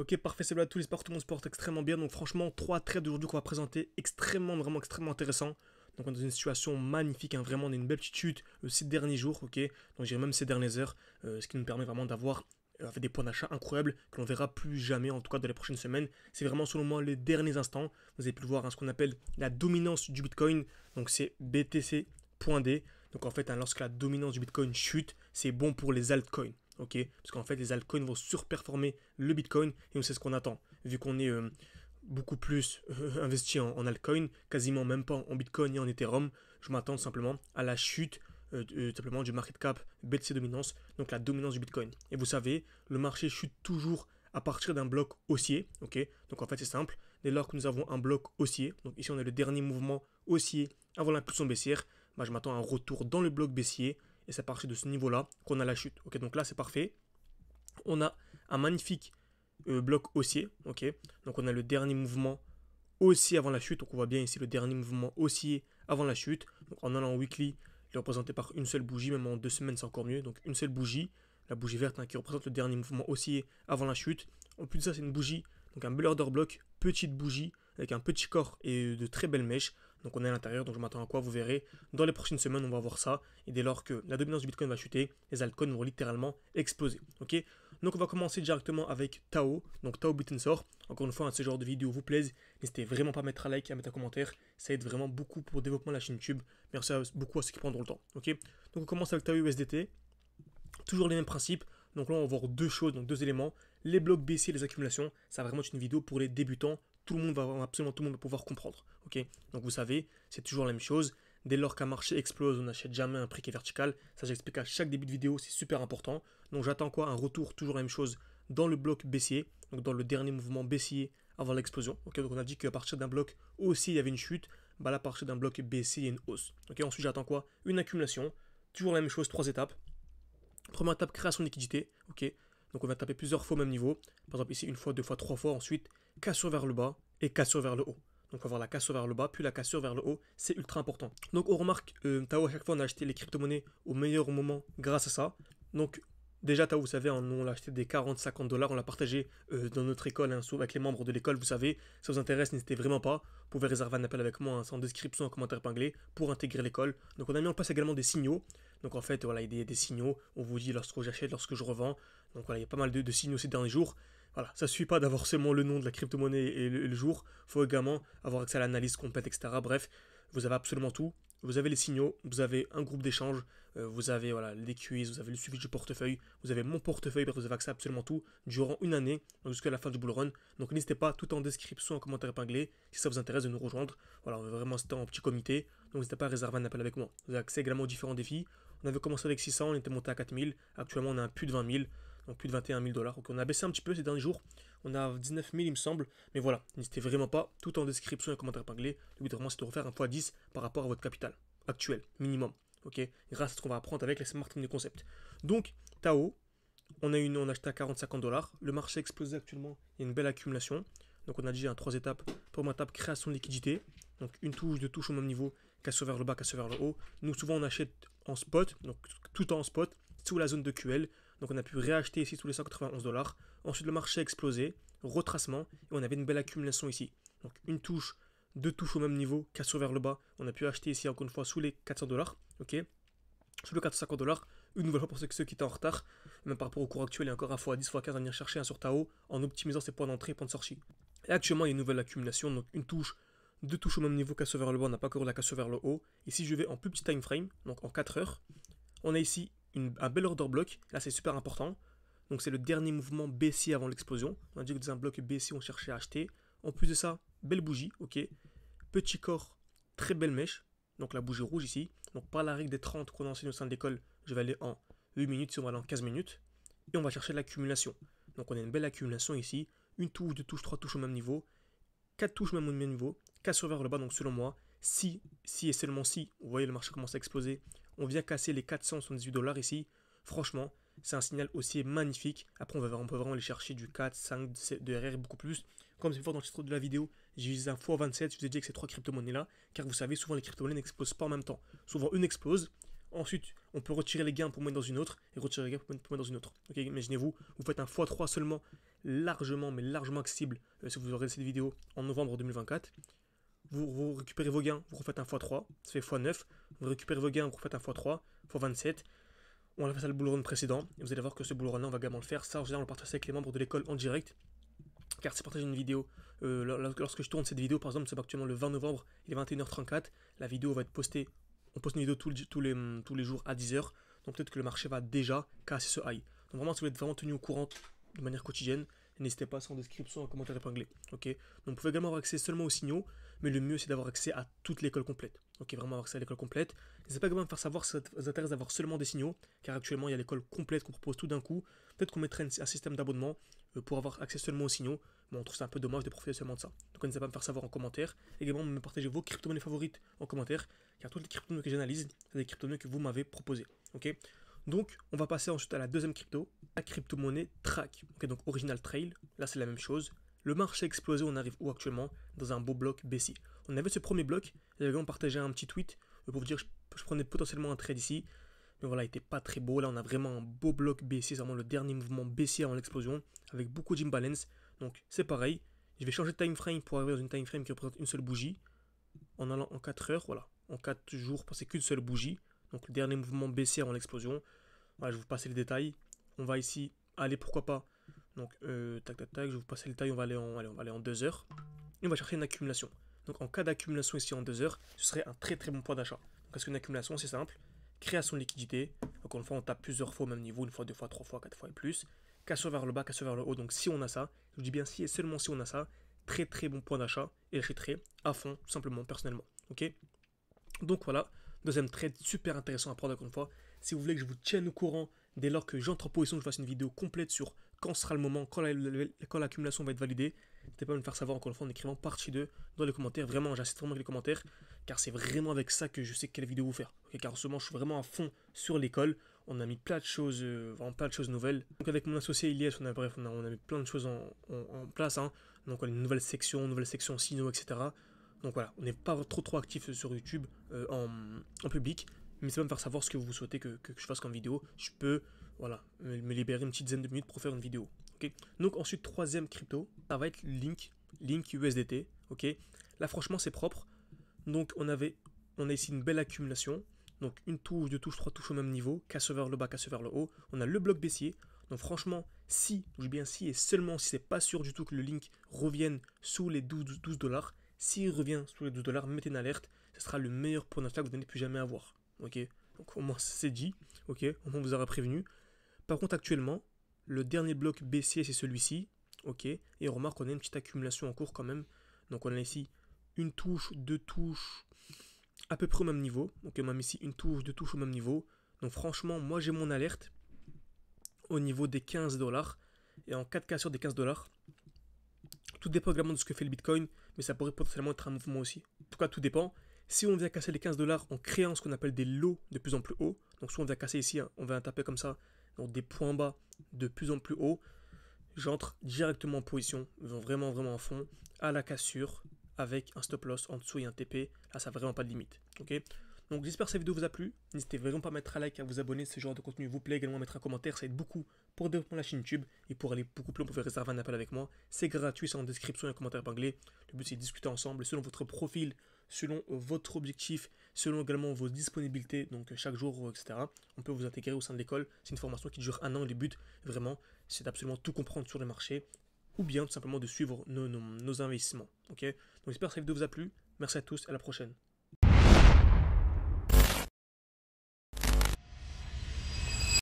Ok, parfait, salut à tous, j'espère que tout le monde se porte extrêmement bien. Donc franchement, 3 trades aujourd'hui qu'on va présenter, vraiment extrêmement intéressant. Donc on est dans une situation magnifique, hein, vraiment on a une belle petite chute ces derniers jours, ok. Donc j'irai même ces dernières heures, ce qui nous permet vraiment d'avoir des points d'achat incroyables que l'on verra plus jamais, en tout cas dans les prochaines semaines. C'est vraiment selon moi les derniers instants. Vous avez pu le voir, hein, ce qu'on appelle la dominance du Bitcoin. Donc c'est BTC.D. Donc en fait, hein, lorsque la dominance du Bitcoin chute, c'est bon pour les altcoins. Ok, parce qu'en fait les altcoins vont surperformer le Bitcoin et on sait ce qu'on attend. Vu qu'on est beaucoup plus investi en altcoin, quasiment même pas en Bitcoin et en Ethereum, je m'attends simplement à la chute simplement du market cap BTC dominance, donc la dominance du Bitcoin. Et vous savez, le marché chute toujours à partir d'un bloc haussier, ok. Donc en fait c'est simple, dès lors que nous avons un bloc haussier, donc ici on a le dernier mouvement haussier avant l'impulsion baissière, bah, je m'attends à un retour dans le bloc baissier et c'est à partir de ce niveau-là qu'on a la chute. Ok, donc là c'est parfait. On a un magnifique bloc haussier. Ok, donc on a le dernier mouvement haussier avant la chute. Donc on voit bien ici le dernier mouvement haussier avant la chute. Donc en allant en weekly, il est représenté par une seule bougie, même en 2 semaines c'est encore mieux. Donc une seule bougie, la bougie verte, hein, qui représente le dernier mouvement haussier avant la chute. En plus de ça, c'est une bougie, donc un bel order block, petite bougie avec un petit corps et de très belles mèches. Donc on est à l'intérieur, donc je m'attends à quoi, vous verrez. Dans les prochaines semaines, on va voir ça. Et dès lors que la dominance du Bitcoin va chuter, les altcoins vont littéralement exploser. Ok, donc on va commencer directement avec Tao. Donc Tao Bitensor. Encore une fois, hein, ce genre de vidéo vous plaise, n'hésitez vraiment pas à mettre un like, à mettre un commentaire. Ça aide vraiment beaucoup pour le développement de la chaîne YouTube. Merci beaucoup à ceux qui prendront le temps. Ok, donc on commence avec Tao USDT. Toujours les mêmes principes. Donc là, on va voir deux choses, donc deux éléments. Les blocs baissiers et les accumulations. Ça va vraiment être une vidéo pour les débutants. Tout le monde va, absolument tout le monde va pouvoir comprendre. Ok, donc vous savez, c'est toujours la même chose. Dès lors qu'un marché explose, on n'achète jamais un prix qui est vertical. Ça, j'explique à chaque début de vidéo, c'est super important. Donc j'attends quoi? Un retour, toujours la même chose, dans le bloc baissier, donc dans le dernier mouvement baissier avant l'explosion. Ok, donc on a dit qu'à partir d'un bloc haussier, il y avait une chute. Bah là, à partir d'un bloc baissier, il y a une hausse. Ok, ensuite j'attends quoi? Une accumulation. Toujours la même chose, 3 étapes. Première étape, création de liquidité. Ok, donc on va taper plusieurs fois au même niveau. Par exemple ici, une fois, deux fois, 3 fois. Ensuite, cassure vers le bas et cassure vers le haut. Donc on va voir la cassure vers le bas, puis la cassure vers le haut, c'est ultra important. Donc on remarque, Tao, à chaque fois on a acheté les crypto-monnaies au meilleur moment grâce à ça. Donc déjà Tao, vous savez, on l'a acheté des 40-50 dollars, on l'a partagé dans notre école, hein, avec les membres de l'école, vous savez. Si ça vous intéresse, n'hésitez vraiment pas. Vous pouvez réserver un appel avec moi, hein, c'est en description, en commentaire épinglé, pour intégrer l'école. Donc on a mis en place également des signaux. Donc en fait, voilà, il y a des signaux, on vous dit lorsque j'achète, lorsque je revends. Donc voilà, il y a pas mal de signaux ces derniers jours. Voilà, ça ne suffit pas d'avoir seulement le nom de la crypto-monnaie et le jour. Il faut également avoir accès à l'analyse complète, etc. Bref, vous avez absolument tout. Vous avez les signaux, vous avez un groupe d'échange, vous avez voilà, les quiz, vous avez le suivi du portefeuille, vous avez mon portefeuille, bref, vous avez accès à absolument tout durant une année, jusqu'à la fin du bull run. Donc n'hésitez pas, tout en description, en commentaire épinglé, si ça vous intéresse de nous rejoindre. Voilà, on va vraiment rester en petit comité, donc n'hésitez pas à réserver un appel avec moi. Vous avez accès également aux différents défis. On avait commencé avec 600, on était monté à 4000, actuellement on a plus de 20 000. Donc plus de 21 000 dollars. Donc on a baissé un petit peu ces derniers jours. On a 19 000 il me semble. Mais voilà, n'hésitez vraiment pas, tout en description et commentaire épinglé. Le but vraiment c'est de refaire un x10 par rapport à votre capital actuel, minimum. Ok, grâce à ce qu'on va apprendre avec les smart money concept. Donc Tao, on a acheté à 40-50 dollars. Le marché a explosé actuellement. Il y a une belle accumulation. Donc on a dit 3 étapes. Première étape, création de liquidité. Donc une touche, deux touches au même niveau. Casse vers le bas, casse vers le haut. Nous souvent on achète en spot. Donc tout en spot. Sous la zone de QL. Donc on a pu réacheter ici sous les 191 dollars. Ensuite le marché a explosé. Retracement. Et on avait une belle accumulation ici. Donc une touche, deux touches au même niveau. Casse vers le bas. On a pu acheter ici encore une fois sous les 400 dollars. Ok. Sous le 450 dollars. Une nouvelle fois pour ceux qui étaient en retard, même par rapport au cours actuel, il y a encore un x10, x15 à venir chercher un sur Tao en optimisant ses points d'entrée et points de sortie. Et actuellement, il y a une nouvelle accumulation, donc une touche, deux touches au même niveau, casse vers le bas, on n'a pas encore la casse vers le haut. Et si je vais en plus petit time frame, donc en 4 heures, on a ici un bel order block, là c'est super important. Donc c'est le dernier mouvement baissier avant l'explosion. On a dit que dans un bloc baissier, on cherchait à acheter. En plus de ça, belle bougie, ok. Petit corps, très belle mèche. Donc la bougie rouge ici. Donc par la règle des 30 qu'on enseigne au sein de l'école, je vais aller en 8 minutes, si on va aller en 15 minutes. Et on va chercher l'accumulation. Donc on a une belle accumulation ici. Une touche, deux touches, trois touches au même niveau. 4 touches même au même niveau. Casse vers le bas, donc selon moi, si et seulement si, vous voyez le marché commence à exploser, on vient casser les 478 dollars ici. Franchement, c'est un signal aussi magnifique. Après, on peut vraiment aller chercher du 4, 5, de RR, beaucoup plus. Comme c'est fort dans le titre de la vidéo, j'ai utilisé un x27, je vous ai dit avec ces 3 crypto-monnaies-là, car vous savez, souvent les crypto-monnaies n'explosent pas en même temps. Souvent, une explose, ensuite, on peut retirer les gains pour mettre dans une autre, et retirer les gains pour mettre dans une autre. Okay, imaginez-vous, vous faites un x3 seulement largement, mais largement accessible si vous regardez cette vidéo en novembre 2024. Vous récupérez vos gains, vous refaites un x3, ça fait x9. Vous récupérez vos gains, vous refaites un x3, x27. On a fait ça le bull run précédent, et vous allez voir que ce bull run-là, on va également le faire. Ça, en général, on le partage avec les membres de l'école en direct. Car c'est partager une vidéo. Lorsque je tourne cette vidéo, par exemple, c'est actuellement le 20 novembre, il est 21h34. La vidéo va être postée. On poste une vidéo tous les jours à 10h. Donc peut-être que le marché va déjà casser ce high. Donc vraiment, si vous êtes vraiment tenu au courant de manière quotidienne, n'hésitez pas, c'est en description, en commentaire épinglé. Ok. Donc vous pouvez également avoir accès seulement aux signaux, mais le mieux c'est d'avoir accès à toute l'école complète. Ok, vraiment avoir accès à l'école complète. N'hésitez pas également à me faire savoir si ça vous intéresse d'avoir seulement des signaux, car actuellement il y a l'école complète qu'on propose tout d'un coup. Peut-être qu'on mettrait un système d'abonnement pour avoir accès seulement aux signaux. Mais on trouve ça un peu dommage de profiter seulement de ça. Donc n'hésitez pas à me faire savoir en commentaire. Également, me partager vos crypto-monnaies favorites en commentaire, car toutes les crypto-monnaies que j'analyse, c'est des crypto-monnaies que vous m'avez proposées. Ok. Donc, on va passer ensuite à la deuxième crypto, la crypto-monnaie Track. Ok, donc Original Trail, là c'est la même chose. Le marché a explosé, on arrive où actuellement? Dans un beau bloc baissier. On avait ce premier bloc, j'avais également partagé un petit tweet pour vous dire que je prenais potentiellement un trade ici. Mais voilà, il n'était pas très beau. Là, on a vraiment un beau bloc baissier, c'est vraiment le dernier mouvement baissier avant l'explosion, avec beaucoup d'imbalance. Donc, c'est pareil. Je vais changer de time frame pour arriver dans une time frame qui représente une seule bougie. En allant en 4 heures, voilà. En 4 jours, passer qu'une seule bougie. Donc, le dernier mouvement baissier avant l'explosion. Voilà, je vais vous passer les détails. On va ici aller, pourquoi pas. Donc, tac, tac, tac, je vais vous passer les détails. On va aller en 2 heures. Et on va chercher une accumulation. Donc, en cas d'accumulation ici en 2 heures, ce serait un très très bon point d'achat. Donc, parce qu'une accumulation, c'est simple. Création de liquidité. Encore une fois, on tape plusieurs fois au même niveau, une fois, deux fois, trois fois, quatre fois et plus. Cassure vers le bas, cassure vers le haut. Donc, si on a ça, je vous dis bien si et seulement si on a ça, très très bon point d'achat. Et j'achèterai à fond, tout simplement, personnellement. Ok. Donc voilà, deuxième trade super intéressant à prendre encore une fois. Si vous voulez que je vous tienne au courant dès lors que j'entre en position, que je fasse une vidéo complète sur quand sera le moment, quand l'accumulation va être validée, n'hésitez pas à me faire savoir encore une fois en écrivant partie 2 dans les commentaires. Vraiment, j'insiste vraiment avec les commentaires, car c'est vraiment avec ça que je sais quelle vidéo vous faire. Okay, car en ce moment, je suis vraiment à fond sur l'école. On a mis plein de choses, vraiment plein de choses nouvelles. Donc avec mon associé Ilyes, on a mis plein de choses en place. Hein. Donc on a une nouvelle section signaux, etc. Donc voilà, on n'est pas trop actif sur YouTube en public. Mais c'est pas me faire savoir ce que vous souhaitez que je fasse comme vidéo. Je peux voilà, me libérer une petite dizaine de minutes pour faire une vidéo. Okay. Donc ensuite, troisième crypto, ça va être Link USDT. Okay. Là franchement c'est propre. Donc on a ici une belle accumulation. Donc une touche, deux touches, trois touches au même niveau. Casse vers le bas, casse vers le haut. On a le bloc baissier. Donc franchement, si, je dis bien si et seulement si c'est pas sûr du tout que le Link revienne sous les 12 $, s'il revient sous les 12 $, mettez une alerte. Ce sera le meilleur point d'achat que vous n'allez plus jamais avoir. Ok, donc au moins c'est dit. Ok, au moins vous aurez prévenu. Par contre actuellement, le dernier bloc baissier c'est celui-ci. Ok, et on remarque qu'on a une petite accumulation en cours quand même. Donc on a ici une touche, deux touches à peu près au même niveau. Donc on a ici une touche, deux touches au même niveau. Donc franchement, moi j'ai mon alerte au niveau des 15 $. Et en cas de cassure des 15 $, tout dépend également de ce que fait le Bitcoin, mais ça pourrait potentiellement être un mouvement aussi. En tout cas, tout dépend. Si on vient casser les 15 $ en créant ce qu'on appelle des lots de plus en plus hauts, donc soit on vient casser ici, on vient taper comme ça, donc des points bas de plus en plus haut, j'entre directement en position, vraiment à fond, à la cassure, avec un stop loss en dessous et un TP. Là, ça n'a vraiment pas de limite. Ok. Donc j'espère que cette vidéo vous a plu. N'hésitez vraiment pas à mettre un like, à vous abonner si ce genre de contenu vous plaît. Également à mettre un commentaire, ça aide beaucoup pour développer la chaîne YouTube. Et pour aller beaucoup plus loin, vous pouvez réserver un appel avec moi. C'est gratuit, c'est en description et un commentaire épinglé. Le but c'est de discuter ensemble selon votre profil, selon votre objectif, selon également vos disponibilités, donc chaque jour, etc. On peut vous intégrer au sein de l'école. C'est une formation qui dure 1 an. Le but, vraiment, c'est d'absolument tout comprendre sur le marché ou bien tout simplement de suivre nos investissements. Ok. Donc j'espère que cette vidéo vous a plu. Merci à tous, à la prochaine.